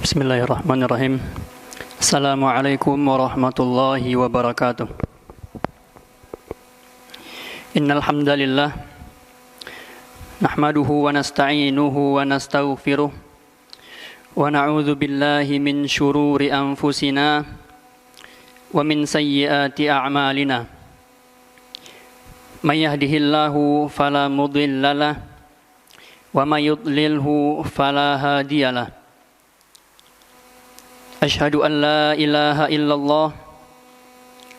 Bismillahirrahmanirrahim. Assalamualaikum warahmatullahi wabarakatuh. Innal hamdalillah nahmaduhu wa nasta'inuhu wa nastaghfiruh wa na'udzu billahi min shururi anfusina wa min sayyiati a'malina. May yahdihillahu fala mudhillalah wa may yudlilhu fala hadiyalah. Asyhadu an la ilaha illallah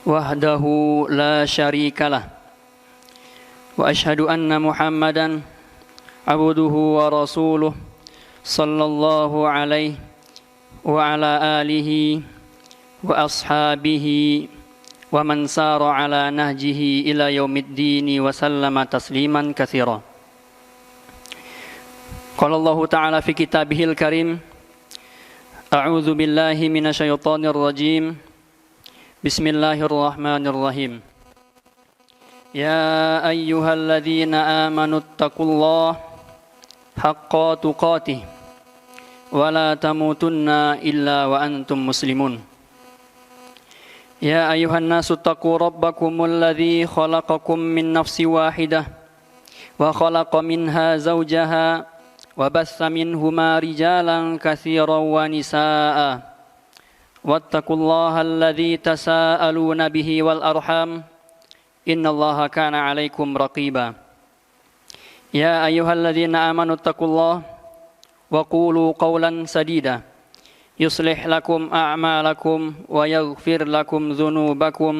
wahdahu la syarikalah wa asyhadu anna Muhammadan abduhu wa rasuluh sallallahu alaihi wa ala alihi wa ashabihi wa man sara ala nahjihi ila yaumiddin wa sallama tasliman katsira. Qala Allah ta'ala fi kitabihil karim, A'udzu billahi minasyaitonir rajim. Bismillahirrahmanirrahim. Ya ayyuhalladzina amanu taqullaha haqqa tuqatih wa la tamutunna illa wa antum muslimun. Ya ayyuhan nasu taqu rabbakumul ladzi khalaqakum min nafsin wahidah wa khalaqa minha zawjaha وَبَثَّ مِنْهُمَا رِجَالًا كَثِيرًا وَنِسَاءً وَاتَّقُوا اللَّهَ الَّذِي تَسَاءَلُونَ بِهِ وَالْأَرْحَامَ إِنَّ اللَّهَ كَانَ عَلَيْكُمْ رَقِيبًا يَا أَيُّهَا الَّذِينَ آمَنُوا اتَّقُوا اللَّهَ وَقُولُوا قَوْلًا سَدِيدًا يُصْلِحْ لَكُمْ أَعْمَالَكُمْ وَيَغْفِرْ لَكُمْ ذُنُوبَكُمْ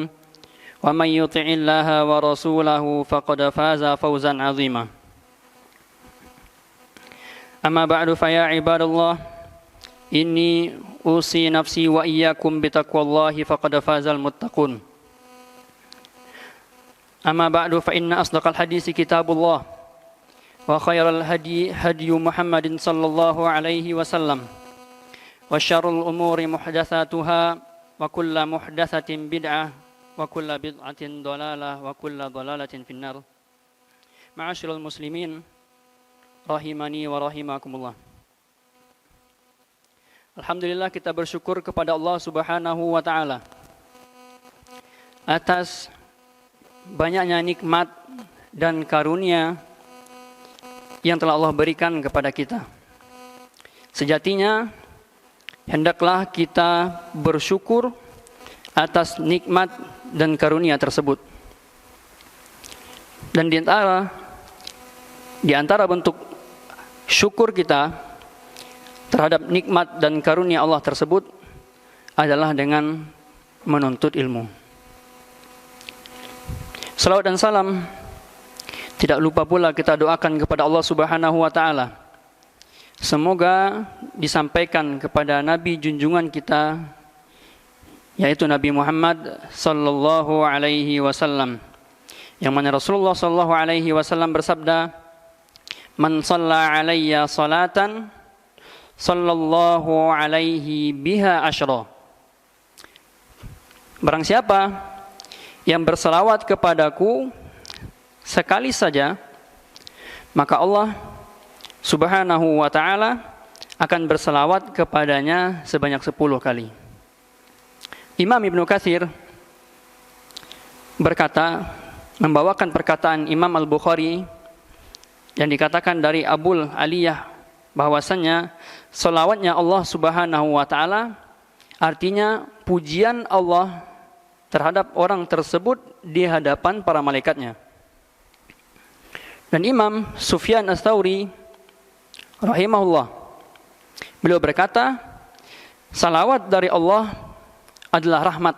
وَمَنْ يُطِعِ اللَّهَ وَرَسُولَهُ فَقَدْ فَازَ فَوْزًا عَظِيمًا. Amma ba'du fa ya ibadallah, inni usi nafsi wa iyyakum bitaqwallahi faqad fazal muttaqun. Amma ba'du fa inna asdaqal hadisi kitabullah wa khairal hadi hadyu Muhammadin sallallahu alaihi wasallam wa syarrul umuri muhdatsatuha wa kullu muhdatsatin bid'ah wa kullu bid'atin dhalalah wa kullu dhalalatin finnar. Ma'asyiral muslimin rahimani wa rahimakumullah. Alhamdulillah, kita bersyukur kepada Allah Subhanahu wa taala atas banyaknya nikmat dan karunia yang telah Allah berikan kepada kita. Sejatinya hendaklah kita bersyukur atas nikmat dan karunia tersebut. Dan di antara bentuk syukur kita terhadap nikmat dan karunia Allah tersebut adalah dengan menuntut ilmu. Salawat dan salam tidak lupa pula kita doakan kepada Allah Subhanahu wa taala. Semoga disampaikan kepada Nabi junjungan kita, yaitu Nabi Muhammad sallallahu alaihi wasallam, yang mana Rasulullah sallallahu alaihi wasallam bersabda, Man shalla alayya salatan sallallahu alaihi biha asyra. Barang siapa yang berselawat kepadaku sekali saja, maka Allah Subhanahu wa ta'ala akan berselawat kepadanya sebanyak 10 kali. Imam Ibnu Katsir berkata, membawakan perkataan Imam Al-Bukhari yang dikatakan dari Abul Aliyah, bahwasannya selawatnya Allah Subhanahu wa ta'ala artinya pujian Allah terhadap orang tersebut di hadapan para malaikatnya. Dan Imam Sufyan Ats-Tsauri rahimahullah, beliau berkata, salawat dari Allah adalah rahmat,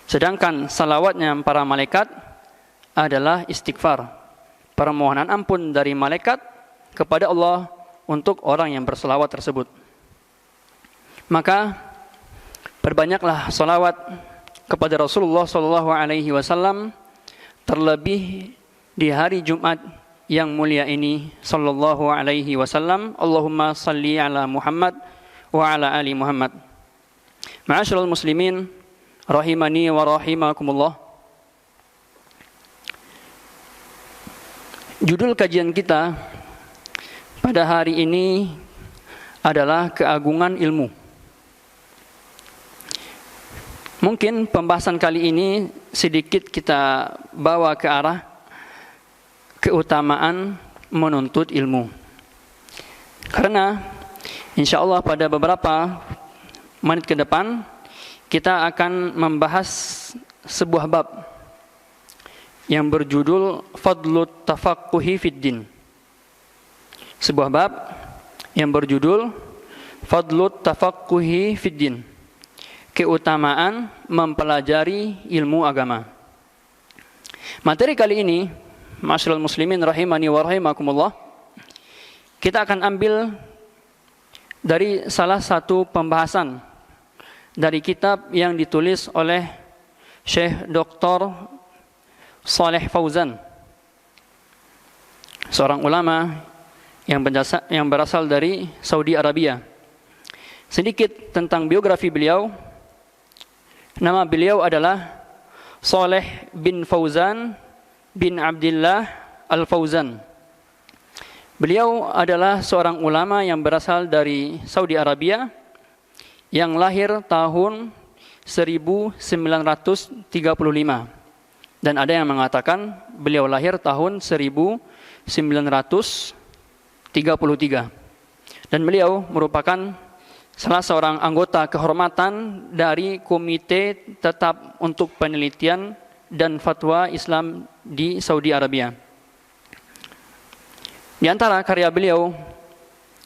sedangkan salawatnya para malaikat adalah istighfar, permohonan ampun dari malaikat kepada Allah untuk orang yang berselawat tersebut. Maka perbanyaklah salawat kepada Rasulullah sallallahu alaihi wasallam, terlebih di hari Jumat yang mulia ini sallallahu alaihi wasallam. Allahumma salli ala Muhammad wa ala ali Muhammad. Ma'asyiral muslimin rahimani wa rahimakumullah. Judul kajian kita pada hari ini adalah keagungan ilmu. Mungkin pembahasan kali ini sedikit kita bawa ke arah keutamaan menuntut ilmu. Karena insya Allah pada beberapa menit ke depan kita akan membahas sebuah bab yang berjudul Fadlut Tafaqquhi Fid Din. Sebuah bab yang berjudul Fadlut Tafaqquhi Fid Din. Keutamaan mempelajari ilmu agama. Materi kali ini, ma'asyiral muslimin rahimani wa rahimakumullah, kita akan ambil dari salah satu pembahasan dari kitab yang ditulis oleh Syekh Dr. Shalih Fauzan, seorang ulama yang berasal dari Saudi Arabia. Sedikit tentang biografi beliau. Nama beliau adalah Shalih bin Fauzan bin Abdullah Al-Fauzan. Beliau adalah seorang ulama yang berasal dari Saudi Arabia yang lahir tahun 1935. Dan ada yang mengatakan beliau lahir tahun 1933. Dan beliau merupakan salah seorang anggota kehormatan dari Komite Tetap untuk Penelitian dan Fatwa Islam di Saudi Arabia. Di antara karya beliau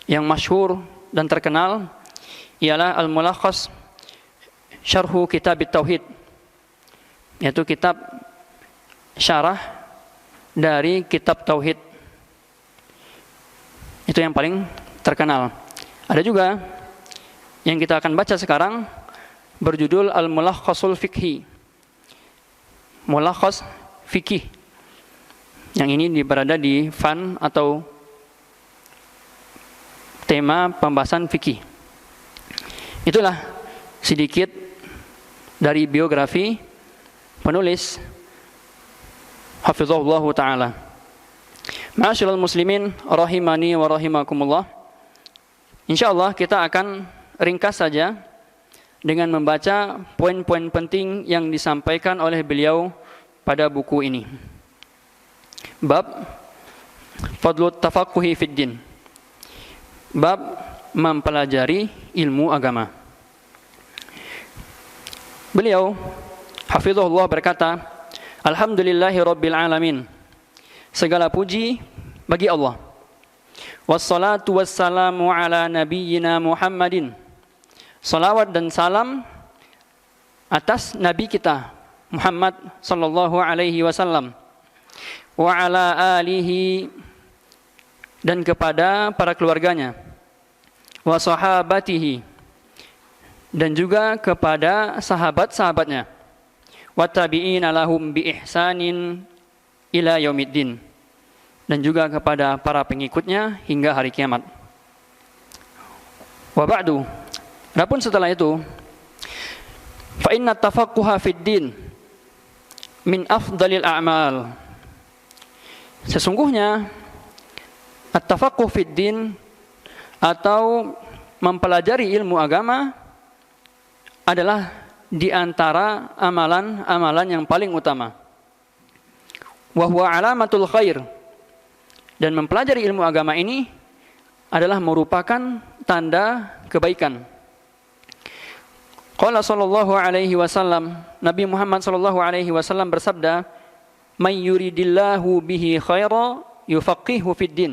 yang masyhur dan terkenal ialah Al-Mulakhas Syarhu Kitab Tauhid, yaitu kitab syarah dari kitab Tauhid. Itu yang paling terkenal. Ada juga yang kita akan baca sekarang berjudul Al-Mulakhasul Fiqhi, Mulakhas Fikih. Yang ini berada di fan atau tema pembahasan fikih. Itulah sedikit dari biografi penulis hafizahullah ta'ala. Ma'asyiral muslimin rahimani wa rahimakumullah. Insyaallah kita akan ringkas saja dengan membaca poin-poin penting yang disampaikan oleh beliau pada buku ini. Bab Fadlut Tafaqquhi Fid Din. Bab mempelajari ilmu agama. Beliau hafizahullah berkata, Alhamdulillahi Rabbil Alamin. Segala puji bagi Allah. Wassalatu wassalamu ala nabiyyina Muhammadin. Salawat dan salam atas Nabi kita Muhammad sallallahu alaihi wasallam, wa ala alihi, dan kepada para keluarganya, wa sahabatihi, dan juga kepada sahabat-sahabatnya, wa tabi'ina lahum bi ihsanin ila yaumiddin, dan juga kepada para pengikutnya hingga hari kiamat. Wa ba'du, adapun setelah itu, fa inna tafaqquha fid din min afdalil a'mal. Sesungguhnya at-tafaqquh fid din atau mempelajari ilmu agama adalah di antara amalan-amalan yang paling utama. Wa huwa alamatul khair. Dan mempelajari ilmu agama ini adalah merupakan tanda kebaikan. Qala sallallahu alaihi wasallam, Nabi Muhammad sallallahu alaihi wasallam bersabda, "May yuridillahu bihi khaira yufaqihu fid din."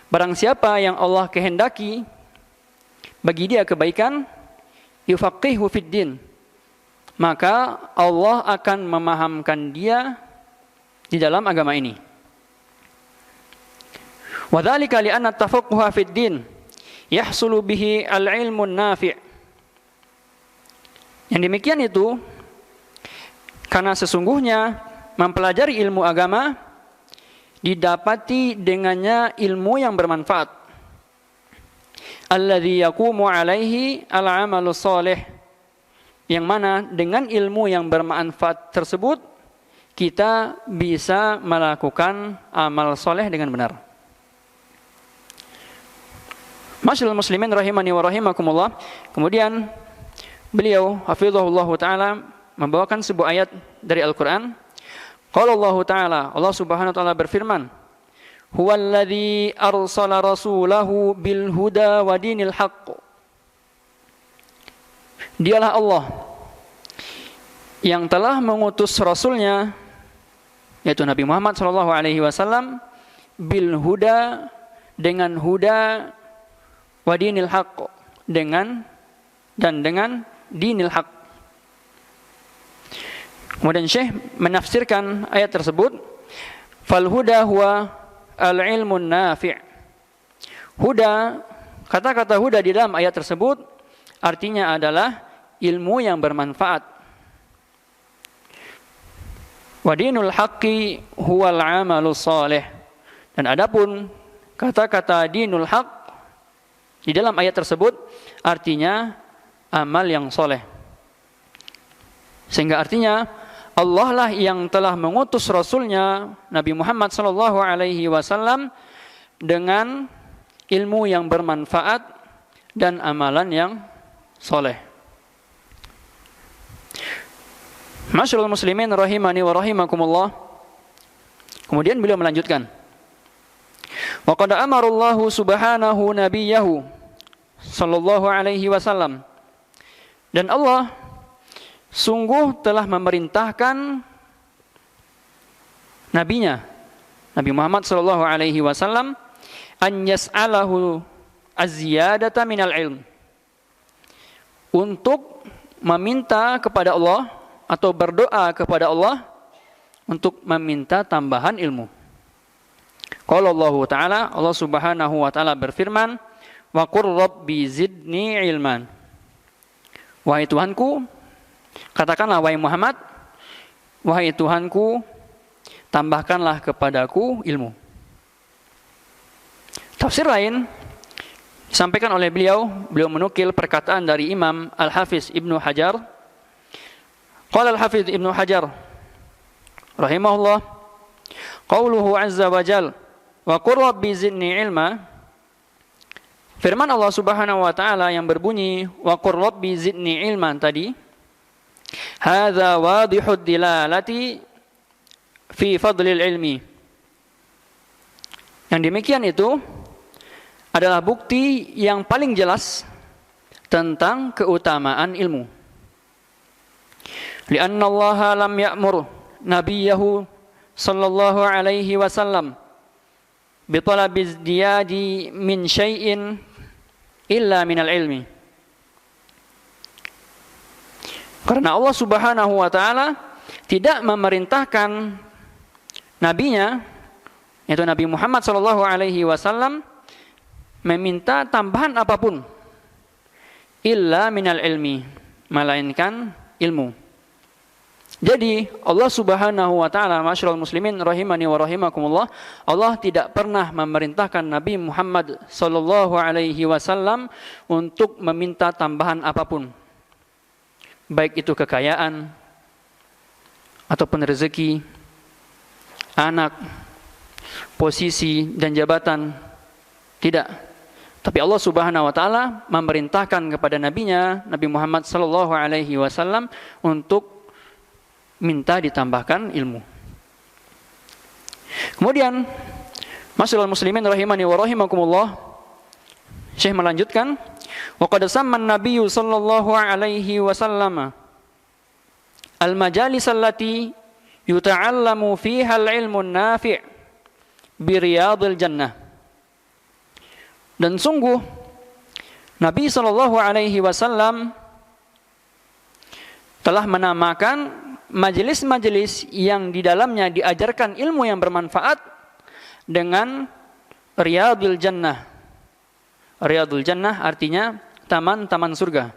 Barang siapa yang Allah kehendaki bagi dia kebaikan, yufaqihu fid din, maka Allah akan memahamkan dia di dalam agama ini. Wa dzalika li anna tafaqquha fid din yahsulu bihi al-ilmun nafi'. Yang demikian itu karena sesungguhnya mempelajari ilmu agama didapati dengannya ilmu yang bermanfaat. Alladzi yaqumu alaihi al-amalu shalih, yang mana dengan ilmu yang bermanfaat tersebut kita bisa melakukan amal soleh dengan benar. Masyaallah muslimin rahimani wa rahimakumullah. Kemudian beliau hafizahullah taala membawakan sebuah ayat dari Al-Qur'an. Qala Allah taala, Allah Subhanahu wa taala berfirman, "Huwallazi arsala rasulahu bil huda wa dinil haqq." Dialah Allah yang telah mengutus rasulnya, yaitu Nabi Muhammad sallallahu alaihi wasallam, bil huda, dengan huda, wa dinil haqq, dengan dinil haqq. Kemudian Syekh menafsirkan ayat tersebut, fal huda huwa al-ilmun nafi'. Huda, kata-kata huda di dalam ayat tersebut artinya adalah ilmu yang bermanfaat. Wa dinul haqqi huwal amalus salih. Dan adapun kata-kata dinul haq di dalam ayat tersebut artinya amal yang soleh. Sehingga artinya Allah lah yang telah mengutus Rasulnya Nabi Muhammad sallallahu alaihi wasallam dengan ilmu yang bermanfaat dan amalan yang soleh. Masyaallah muslimin rahimani wa rahimakumullah. Kemudian beliau melanjutkan, wa qad amarallahu subhanahu nabiyahu sallallahu alaihi wasallam, dan Allah sungguh telah memerintahkan nabinya Nabi Muhammad sallallahu alaihi wasallam an yas'alahu az-ziyadata minal ilm, untuk meminta kepada Allah atau berdoa kepada Allah untuk meminta tambahan ilmu. Qala Allah Ta'ala, Allah Subhanahu wa taala berfirman, wa qur rabbi zidni ilman. Wahai Tuhanku, katakanlah wahai Muhammad, wahai Tuhanku, tambahkanlah kepadaku ilmu. Tafsir lain disampaikan oleh beliau menukil perkataan dari Imam Al-Hafiz Ibnu Hajar. Qala Al-Hafiz Ibnu Hajar rahimahullah, qauluhu azza wa jal, wa qur rabbi zidni ilma, firman Allah Subhanahu wa taala yang berbunyi wa qur rabbi zidni ilman tadi, hadza wadihud dilalati fi fadlil ilmi. Yang demikian itu adalah bukti yang paling jelas tentang keutamaan ilmu. Lianna Allah lam ya'mur nabiyahu sallallahu alaihi wasallam bi talabi ziyadi min syai'in illa minal ilmi. Karena Allah Subhanahu wa taala tidak memerintahkan nabinya, yaitu Nabi Muhammad sallallahu alaihi wasallam, meminta tambahan apapun illa minal ilmi, melainkan ilmu. Jadi Allah Subhanahu wa taala, masyaallah muslimin rahimani wa rahimakumullah, Allah tidak pernah memerintahkan Nabi Muhammad sallallahu alaihi wasallam untuk meminta tambahan apapun, baik itu kekayaan ataupun rezeki, anak, posisi dan jabatan. Tidak. Tapi Allah Subhanahu wa taala memerintahkan kepada nabinya Nabi Muhammad sallallahu alaihi wasallam untuk minta ditambahkan ilmu. Kemudian masyaallah muslimin rahimani wa rahimakumullah, Syekh melanjutkan, wa qad samman nabiyyu sallallahu alaihi wasallam al-majalis allati yuta'allamu fiha al-ilmu an-nafi' bi riyadil jannah. Dan sungguh Nabi sallallahu alaihi wasallam telah menamakan majelis-majelis yang di dalamnya diajarkan ilmu yang bermanfaat dengan Riyadul Jannah. Riyadul Jannah artinya taman-taman surga.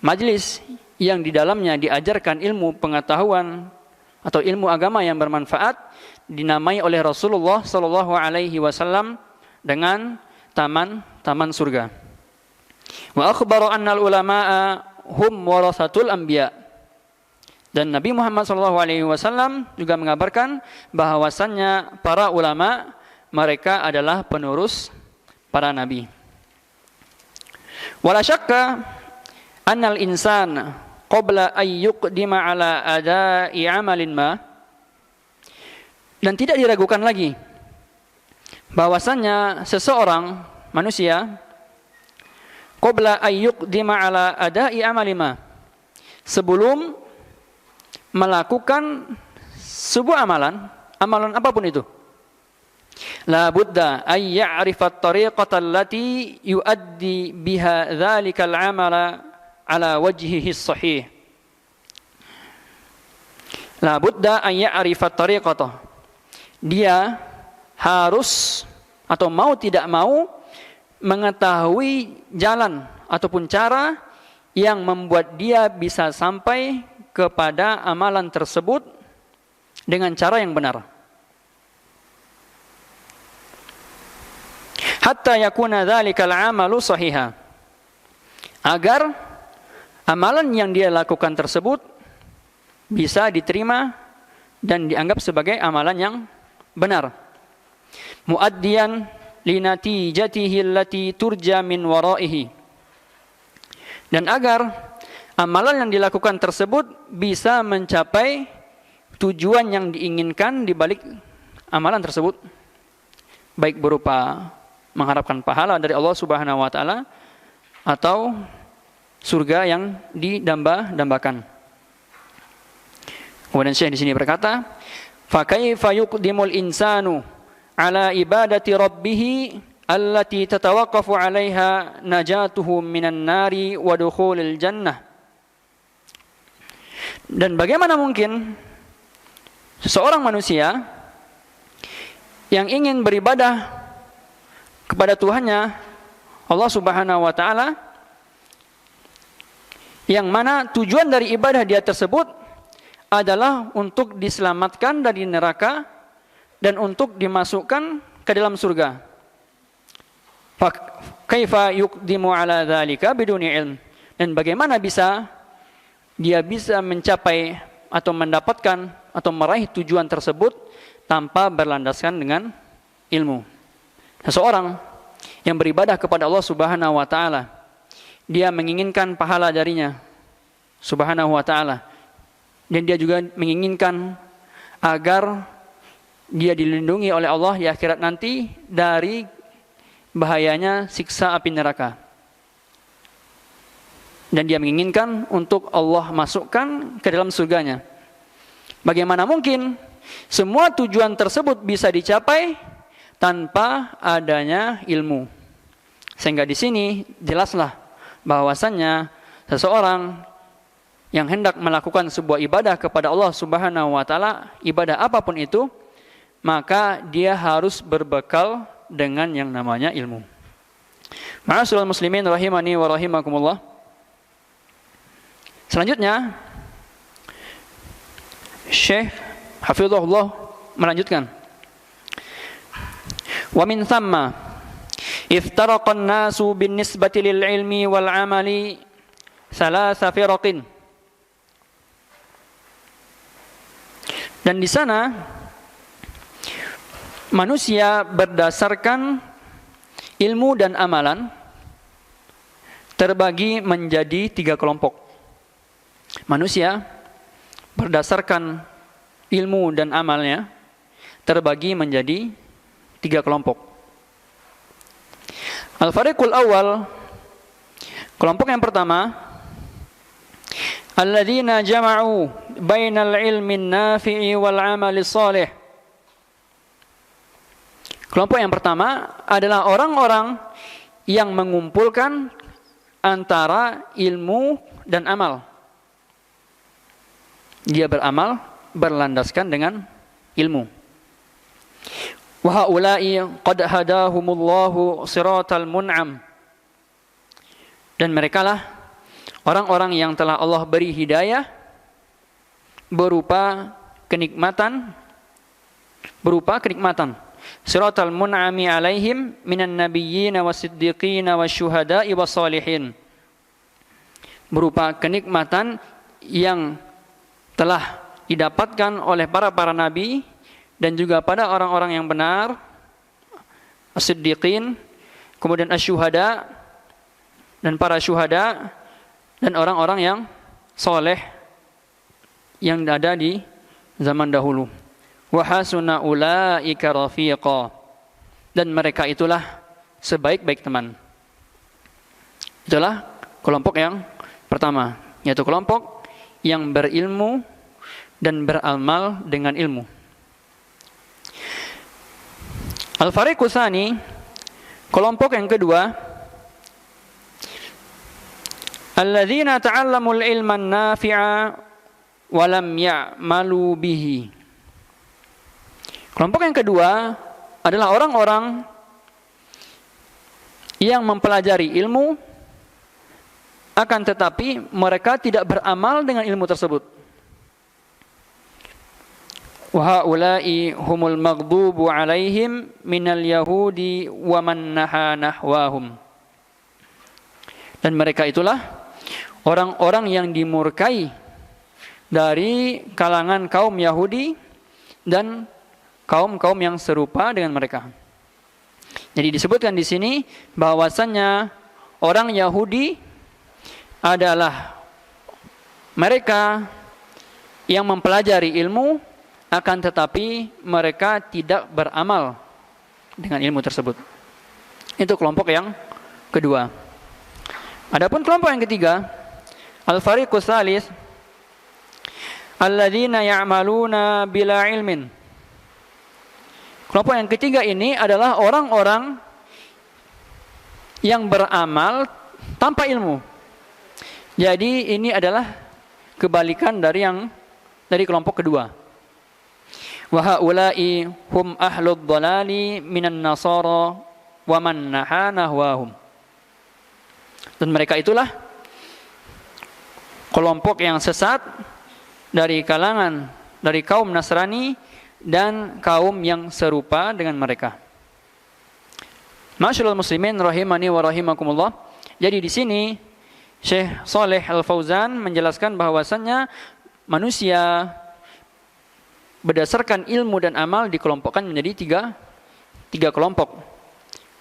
Majelis yang di dalamnya diajarkan ilmu pengetahuan atau ilmu agama yang bermanfaat dinamai oleh Rasulullah sallallahu alaihi wasallam dengan taman-taman surga. Wa akhbara annal ulama'a hum warasatul anbiya. Dan Nabi Muhammad SAW juga mengabarkan bahwasannya para ulama mereka adalah penerus para nabi. Wala syakka annal insan qabla an yuqdima ala ada'i amalin ma, dan tidak diragukan lagi bahwasannya seseorang manusia qabla an yuqdima ala ada'i amalin ma, sebelum melakukan sebuah amalan apapun itu, la budda ay ya'rifa at-tariqata allati yuaddi biha dzalika al-amala ala wajhihi as-sahih. La budda ay ya'rifa at-tariqata, dia harus atau mau tidak mau mengetahui jalan ataupun cara yang membuat dia bisa sampai kepada amalan tersebut dengan cara yang benar. Hatta yakuna dzalikal amalu sahiha, agar amalan yang dia lakukan tersebut bisa diterima dan dianggap sebagai amalan yang benar. Muaddiyan linatijatihi allati turja min waraihi, dan agar amalan yang dilakukan tersebut bisa mencapai tujuan yang diinginkan di balik amalan tersebut, baik berupa mengharapkan pahala dari Allah Subhanahu wa taala atau surga yang didamba-dambakan. Kemudian Syekh di sini berkata, fa kaifa yuqdimul insanu ala ibadati rabbih allati tatawaqqafu 'alaiha najatuhu minan nari wa dukhulil jannah. Dan bagaimana mungkin seseorang manusia yang ingin beribadah kepada Tuhannya Allah Subhanahu wa taala, yang mana tujuan dari ibadah dia tersebut adalah untuk diselamatkan dari neraka dan untuk dimasukkan ke dalam surga. Fa kaifa yuqdimu ala dzalika biduni ilm, dan bagaimana dia bisa mencapai atau mendapatkan atau meraih tujuan tersebut tanpa berlandaskan dengan ilmu. Seseorang yang beribadah kepada Allah Subhanahu wa taala, dia menginginkan pahala darinya Subhanahu wa taala, dan dia juga menginginkan agar dia dilindungi oleh Allah di akhirat nanti dari bahayanya siksa api neraka. Dan dia menginginkan untuk Allah masukkan ke dalam surganya. Bagaimana mungkin semua tujuan tersebut bisa dicapai tanpa adanya ilmu? Sehingga di sini jelaslah bahwasannya seseorang yang hendak melakukan sebuah ibadah kepada Allah Subhanahu wa taala, ibadah apapun itu, maka dia harus berbekal dengan yang namanya ilmu. Ma'asyiral muslimin rahimani wa rahimakumullah. Selanjutnya Syekh hafizahullah melanjutkan, wa min thamma iftaraqa an-nasu bin nisbati lil ilmi wal amali thalatha firaqin. Dan di sana manusia berdasarkan ilmu dan amalan terbagi menjadi 3 kelompok. Manusia berdasarkan ilmu dan amalnya terbagi menjadi 3 kelompok. Al-fariqul awal, kelompok yang pertama, alladzina jama'u bainal ilmi nafi'i wal amali shalih. Kelompok yang pertama adalah orang-orang yang mengumpulkan antara ilmu dan amal. Dia beramal berlandaskan dengan ilmu. Wa haula'i qad hadahumullahu siratal mun'am. Dan merekalah orang-orang yang telah Allah beri hidayah berupa kenikmatan. Siratal mun'ami alaihim minan nabiyyin wasiddiqin wasyuhada'i wassalihin. Berupa kenikmatan yang telah didapatkan oleh para nabi dan juga pada orang-orang yang benar, as-siddiqin, kemudian asyuhada, dan para syuhada dan orang-orang yang soleh yang ada di zaman dahulu. Wa hasuna ulaika rafiqa, dan mereka itulah sebaik-baik teman. Itulah kelompok yang pertama, yaitu kelompok yang berilmu dan beramal dengan ilmu. Al-fariqu tsani, kelompok yang kedua, alladzina ta'allamul ilma an-nafi'a wa lam ya'malu bihi. Kelompok yang kedua adalah orang-orang yang mempelajari ilmu, akan tetapi mereka tidak beramal dengan ilmu tersebut. Wa haula'i humul maghdubu 'alaihim minal yahudi wa man naha nahwahum. Dan mereka itulah orang-orang yang dimurkai dari kalangan kaum Yahudi dan kaum-kaum yang serupa dengan mereka. Jadi disebutkan di sini bahwasannya orang Yahudi adalah mereka yang mempelajari ilmu, akan tetapi mereka tidak beramal dengan ilmu tersebut. Itu kelompok yang kedua. Adapun kelompok yang ketiga, al-fariqus tsalits, alladzina ya'maluna bila ilmin. Kelompok yang ketiga ini adalah orang-orang yang beramal tanpa ilmu. Jadi ini adalah kebalikan dari kelompok kedua. Wa haula'i hum ahlud dhalali minan nasara wa man naha nahwahum. Dan mereka itulah kelompok yang sesat dari kaum Nasrani dan kaum yang serupa dengan mereka. Ma'asyiral muslimin rahimani wa rahimakumullah. Jadi di sini Syekh Shalih Al-Fauzan menjelaskan bahwasannya manusia berdasarkan ilmu dan amal dikelompokkan menjadi tiga kelompok.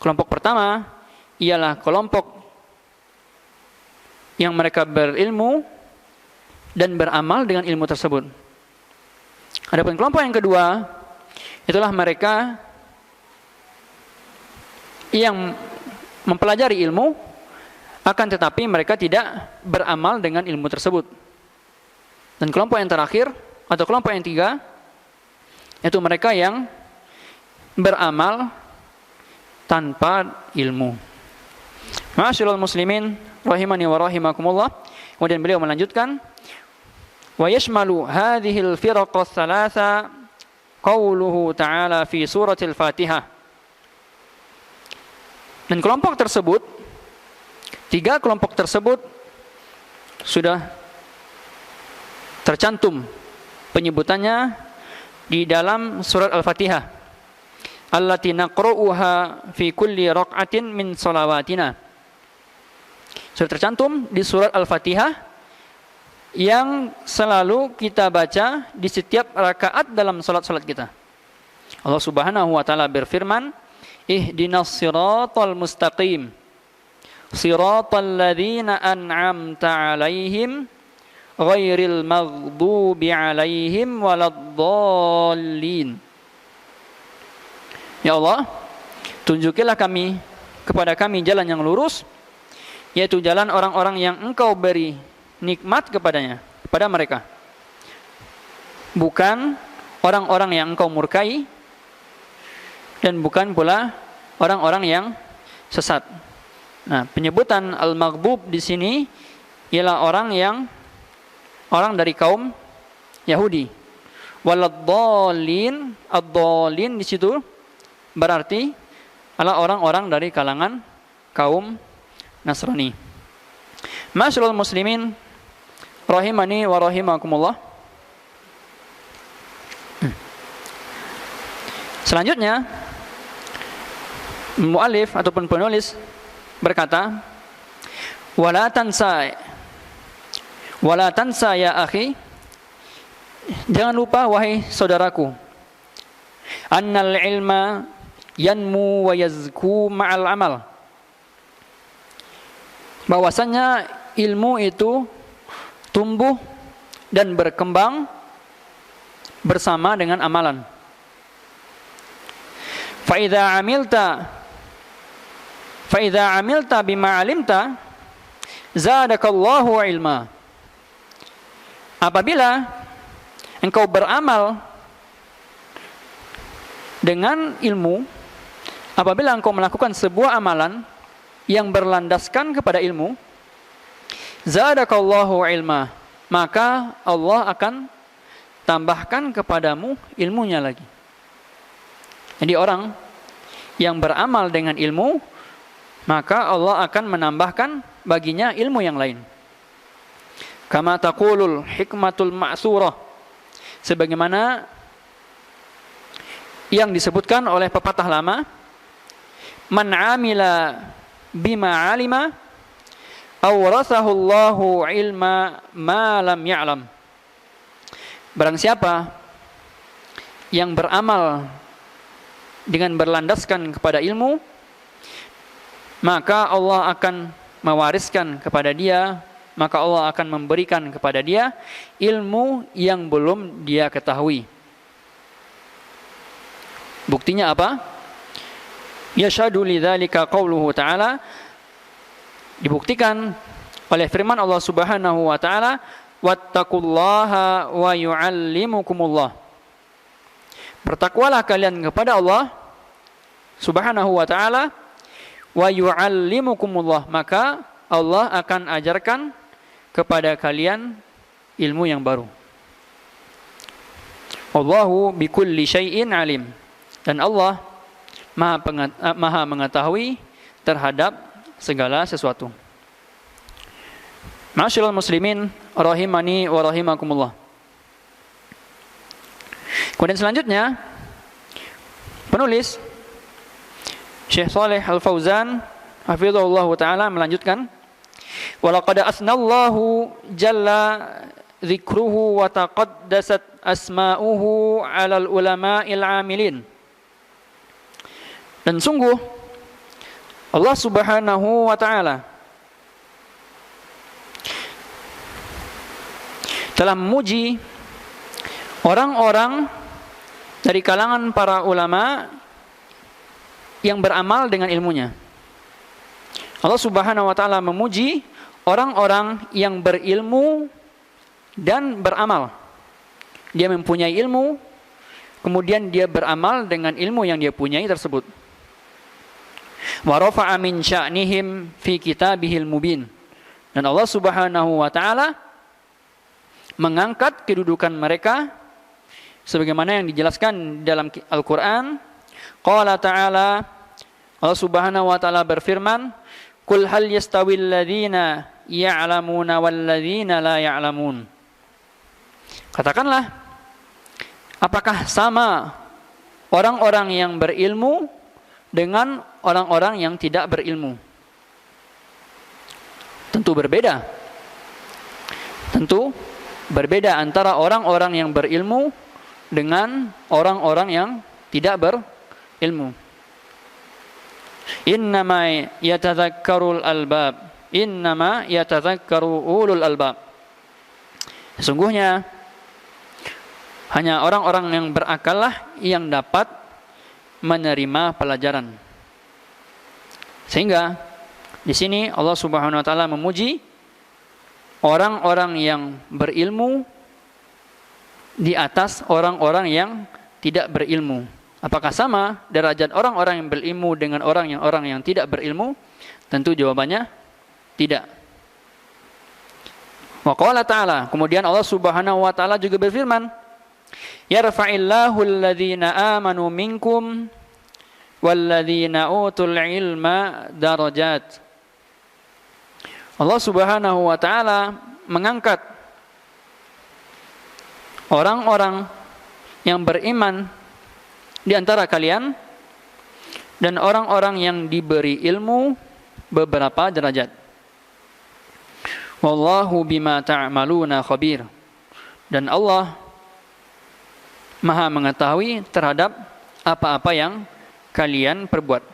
Kelompok pertama ialah kelompok yang mereka berilmu dan beramal dengan ilmu tersebut. Adapun kelompok yang kedua, itulah mereka yang mempelajari ilmu, akan tetapi mereka tidak beramal dengan ilmu tersebut. Dan kelompok yang terakhir, atau kelompok yang tiga, yaitu mereka yang beramal tanpa ilmu. Ma'asyiral muslimin rahimani wa rahimakumullah. Kemudian beliau melanjutkan, wa yashmalu hadhil firaqas thalatha qauluhu ta'ala fi suratil Fatihah. Dan kelompok tersebut, tiga kelompok tersebut sudah tercantum penyebutannya di dalam surat Al-Fatihah. Allati naqra'uha fi kulli raq'atin min shalawatina. Sudah tercantum di surat Al-Fatihah yang selalu kita baca di setiap rakaat dalam salat-salat kita. Allah Subhanahu wa taala berfirman, ihdinas siratal mustaqim, siratal ladzina an'amta 'alaihim ghairil maghdubi 'alaihim waladdallin. Ya Allah, tunjukilah kepada kami jalan yang lurus, yaitu jalan orang-orang yang Engkau beri nikmat kepada mereka, bukan orang-orang yang Engkau murkai, dan bukan pula orang-orang yang sesat. Nah, penyebutan al-maghdub di sini ialah orang dari kaum Yahudi. Waladdallin, ad-dallin di situ berarti adalah orang-orang dari kalangan kaum Nasrani. Ma'asyiral muslimin rahimani wa rahimakumullah. Selanjutnya muallif ataupun penulis berkata, wala tansa ya akhi, jangan lupa wahai saudaraku, annal ilma yanmu wa yazku ma'al amal, bahwasanya ilmu itu tumbuh dan berkembang bersama dengan amalan. Fa idza amilta bima alimta zadakallahu ilma. Apabila engkau beramal dengan ilmu, apabila engkau melakukan sebuah amalan yang berlandaskan kepada ilmu, zadakallahu ilma, maka Allah akan tambahkan kepadamu ilmunya lagi. Jadi orang yang beramal dengan ilmu, maka Allah akan menambahkan baginya ilmu yang lain. Kama taqulul hikmatul ma'surah, sebagaimana yang disebutkan oleh pepatah lama, man amila bima alima awrathahu Allahu ilma ma lam ya'lam. Barang siapa yang beramal dengan berlandaskan kepada ilmu, maka Allah akan mewariskan kepada dia, maka Allah akan memberikan kepada dia ilmu yang belum dia ketahui. Buktinya apa? Yashhadu lidzalika qauluhu ta'ala, dibuktikan oleh firman Allah Subhanahu wa taala, wattaqullaha wa yu'allimukumullah. Bertakwalah kalian kepada Allah Subhanahu wa taala, wa yu'allimukumullah, maka Allah akan ajarkan kepada kalian ilmu yang baru. Allahu bikulli syai'in alim. Dan Allah Maha mengetahui terhadap segala sesuatu. Ma'asyiral muslimin rahimani wa rahimakumullah. Kemudian selanjutnya penulis Syekh Shalih Al-Fauzan hafizahullah taala melanjutkan, walaqad asnallahu jalla dzikruhu wa taqaddasat asma'uhu 'alal ulama'il 'amilin. Dan sungguh Allah Subhanahu wa taala telah memuji orang-orang dari kalangan para ulama yang beramal dengan ilmunya. Allah Subhanahu wa taala memuji orang-orang yang berilmu dan beramal. Dia mempunyai ilmu, kemudian dia beramal dengan ilmu yang dia punyai tersebut. Wa rafa'a min sya'nihim fi kitabihil mubin. Dan Allah Subhanahu wa taala mengangkat kedudukan mereka sebagaimana yang dijelaskan dalam Al-Qur'an. Qala ta'ala, Allah Subhanahu wa taala berfirman, "Qul hal yastawil ladzina ya'lamuna wal ladzina la ya'lamun." Katakanlah, apakah sama orang-orang yang berilmu dengan orang-orang yang tidak berilmu? Tentu berbeda. Tentu berbeda antara orang-orang yang berilmu dengan orang-orang yang tidak berilmu. Innama yatadzakkarul albab. Innama yatadzakkaru ulul albab. Sesungguhnya hanya orang-orang yang berakallah yang dapat menerima pelajaran. Sehingga di sini Allah Subhanahu wa taala memuji orang-orang yang berilmu di atas orang-orang yang tidak berilmu. Apakah sama derajat orang-orang yang berilmu dengan orang yang tidak berilmu? Tentu jawabannya tidak. Wa qala ta'ala, kemudian Allah Subhanahu wa taala juga berfirman, yarfa'illahu alladhina amanu minkum walladzina utul ilma darajat. Allah Subhanahu wa taala mengangkat orang-orang yang beriman di antara kalian dan orang-orang yang diberi ilmu beberapa derajat. Wallahu bima ta'maluna khabir. Dan Allah Maha mengetahui terhadap apa-apa yang kalian perbuat.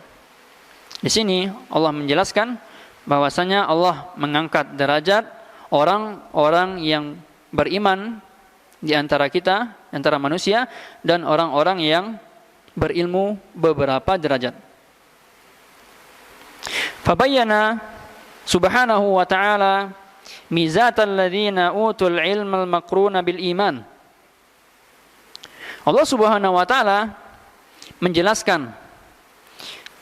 Di sini Allah menjelaskan bahwasanya Allah mengangkat derajat orang-orang yang beriman di antara kita, antara manusia, dan orang-orang yang berilmu beberapa derajat. Fabayyana subhanahu wa ta'ala mizatal ladzina utul ilmal maqruna bil iman. Allah subhanahu wa ta'ala menjelaskan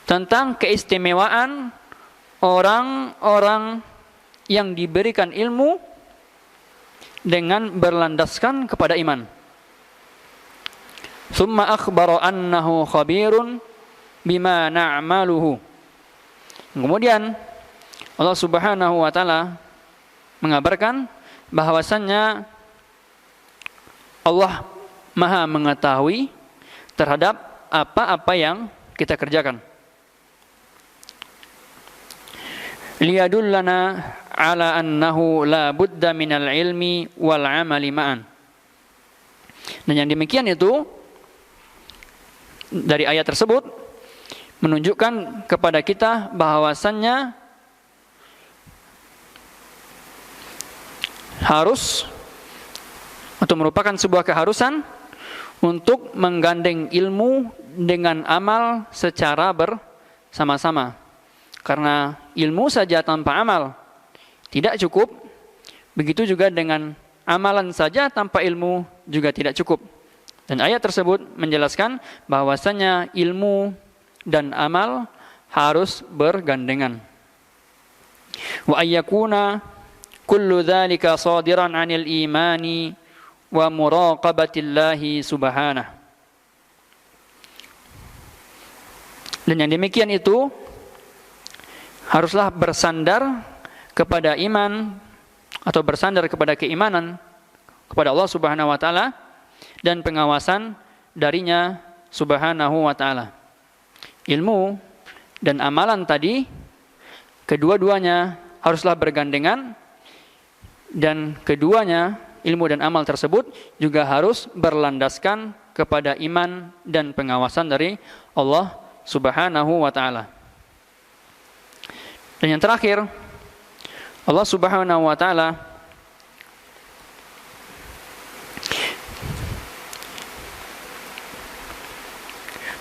tentang keistimewaan orang-orang yang diberikan ilmu dengan berlandaskan kepada iman. Tsumma akhbara annahu khabirun bima na'maluhu. Kemudian Allah Subhanahu wa taala mengabarkan bahwasannya Allah Maha mengetahui terhadap apa-apa yang kita kerjakan. Liyadullana ala annahu la budda minal ilmi wal amali ma'an. Dan yang demikian itu dari ayat tersebut menunjukkan kepada kita bahwasannya harus atau merupakan sebuah keharusan untuk menggandeng ilmu dengan amal secara bersama-sama. Karena ilmu saja tanpa amal tidak cukup, begitu juga dengan amalan saja tanpa ilmu juga tidak cukup. Dan ayat tersebut menjelaskan bahwasanya ilmu dan amal harus bergandengan. Wa ayyakuna kullu dzalika shadiran 'anil imani wa muraqabatillahi subhanahu. Dan yang demikian itu haruslah bersandar kepada iman atau bersandar kepada keimanan kepada Allah Subhanahu wa taala dan pengawasan darinya Subhanahu wa taala. Ilmu dan amalan tadi kedua-duanya haruslah bergandengan, dan keduanya, ilmu dan amal tersebut juga harus berlandaskan kepada iman dan pengawasan dari Allah Subhanahu wa taala. Dan yang terakhir, Allah Subhanahu wa taala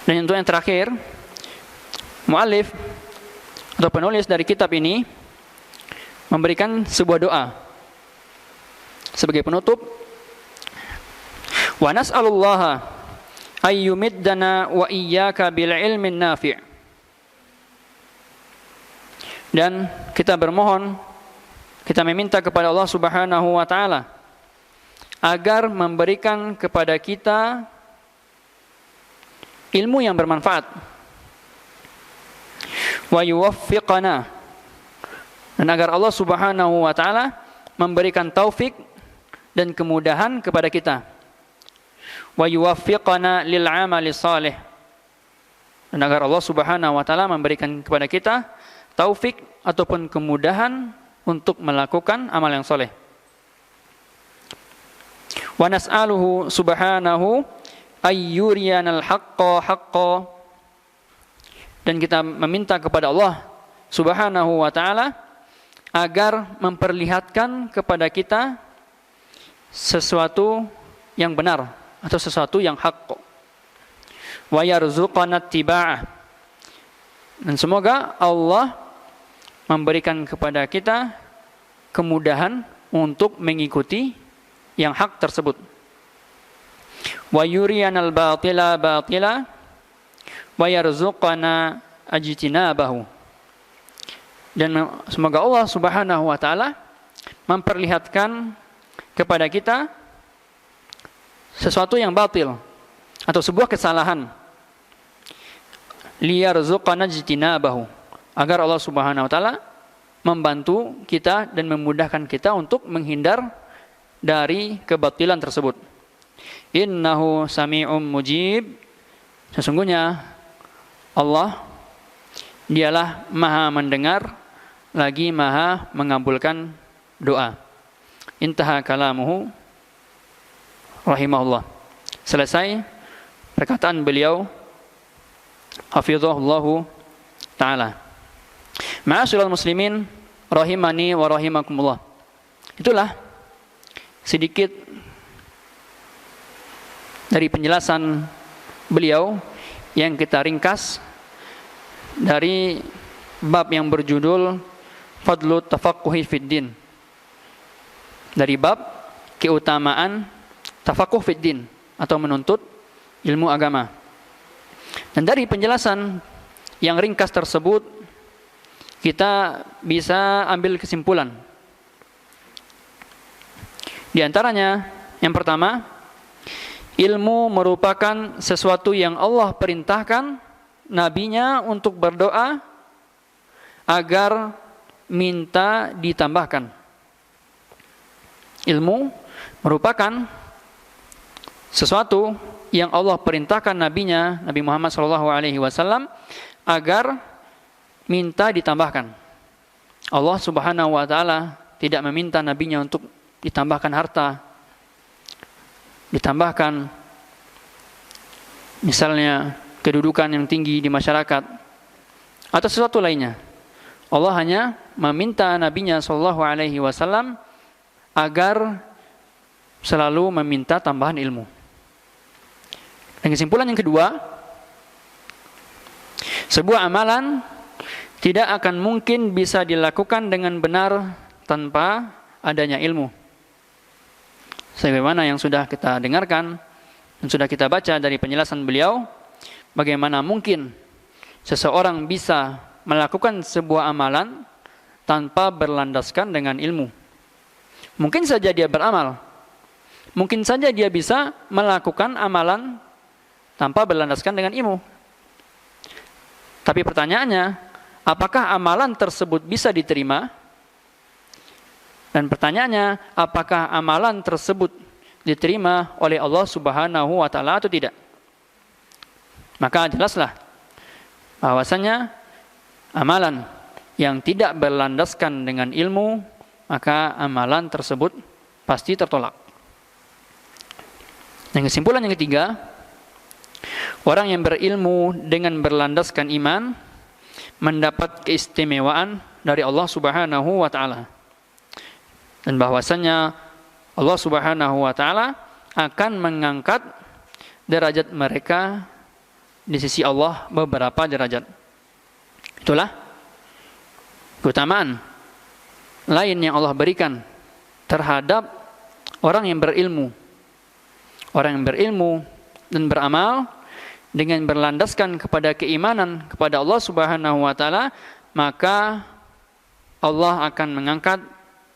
dan untuk yang terakhir, muallif atau penulis dari kitab ini memberikan sebuah doa sebagai penutup. Wa nas'alullaha ayyumiddana wa iyyaka bil ilmin nafi'. Dan kita bermohon, kita meminta kepada Allah Subhanahu wa taala agar memberikan kepada kita ilmu yang bermanfaat. Wa yuwaffiqana, dan agar Allah Subhanahu wa taala memberikan taufik dan kemudahan kepada kita. Wa yuwaffiqana lil amali shalih, dan agar Allah Subhanahu wa taala memberikan kepada kita taufik ataupun kemudahan untuk melakukan amal yang soleh. Wa nas'aluhu subhanahu ayyuriyanal haqqa haqqa, dan kita meminta kepada Allah Subhanahu wa taala agar memperlihatkan kepada kita sesuatu yang benar atau sesuatu yang hak. Wa yarzuqana ittiba'ah, dan semoga Allah memberikan kepada kita kemudahan untuk mengikuti yang hak tersebut. Wa yuriyanal batila batila wa yarzuqana ajtinabahu, dan semoga Allah Subhanahu wa taala memperlihatkan kepada kita sesuatu yang batil atau sebuah kesalahan. Liyarzuqana ajtinabahu, agar Allah Subhanahu wa taala membantu kita dan memudahkan kita untuk menghindar dari kebatilan tersebut. Innahu sami'um mujib, sesungguhnya Allah dialah Maha mendengar lagi Maha mengabulkan doa. Intaha kalamuhu rahimahullah. Selesai perkataan beliau hafizahullahu taala. Ma'asyiral muslimin rahimani wa rahimakumullah. Itulah sedikit dari penjelasan beliau yang kita ringkas dari bab yang berjudul Fadlu Tafaqquhi fid Din. Dari bab keutamaan tafaqquh fid din atau menuntut ilmu agama. Dan dari penjelasan yang ringkas tersebut kita bisa ambil kesimpulan. Di antaranya yang pertama, ilmu merupakan sesuatu yang Allah perintahkan nabinya untuk berdoa agar minta ditambahkan. Ilmu merupakan sesuatu yang Allah perintahkan nabinya, Nabi Muhammad SAW, agar minta ditambahkan. Allah Subhanahu wa taala tidak meminta nabinya untuk ditambahkan harta, ditambahkan misalnya kedudukan yang tinggi di masyarakat atau sesuatu lainnya. Allah hanya meminta nabinya SAW agar selalu meminta tambahan ilmu. Dan kesimpulan yang kedua, sebuah amalan tidak akan mungkin bisa dilakukan dengan benar tanpa adanya ilmu. Sebagaimana yang sudah kita dengarkan dan sudah kita baca dari penjelasan beliau, bagaimana mungkin seseorang bisa melakukan sebuah amalan tanpa berlandaskan dengan ilmu. Mungkin saja dia beramal, mungkin saja dia bisa melakukan amalan tanpa berlandaskan dengan ilmu. Tapi pertanyaannya, apakah amalan tersebut bisa diterima? Dan pertanyaannya, apakah amalan tersebut diterima oleh Allah Subhanahu wa taala atau tidak? Maka jelaslah bahwasanya amalan yang tidak berlandaskan dengan ilmu, maka amalan tersebut pasti tertolak. Dan kesimpulan yang ketiga, orang yang berilmu dengan berlandaskan iman mendapat keistimewaan dari Allah Subhanahu wa taala. Dan bahwasanya Allah Subhanahu wa taala akan mengangkat derajat mereka di sisi Allah beberapa derajat. Itulah keutamaan lain yang Allah berikan terhadap orang yang berilmu. Orang yang berilmu dan beramal dengan berlandaskan kepada keimanan kepada Allah Subhanahu wa taala, maka Allah akan mengangkat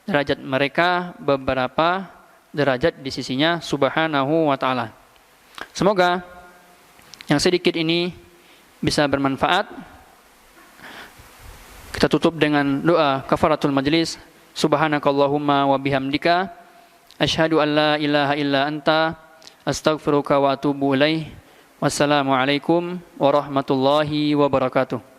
derajat mereka beberapa derajat di sisinya Subhanahu wa taala. Semoga yang sedikit ini bisa bermanfaat. Kita tutup dengan doa kafaratul majlis. Subhanakallahumma wa bihamdika asyhadu an la ilaha illa anta astaghfiruka wa atubu ilaih. Wassalamualaikum warahmatullahi wabarakatuh.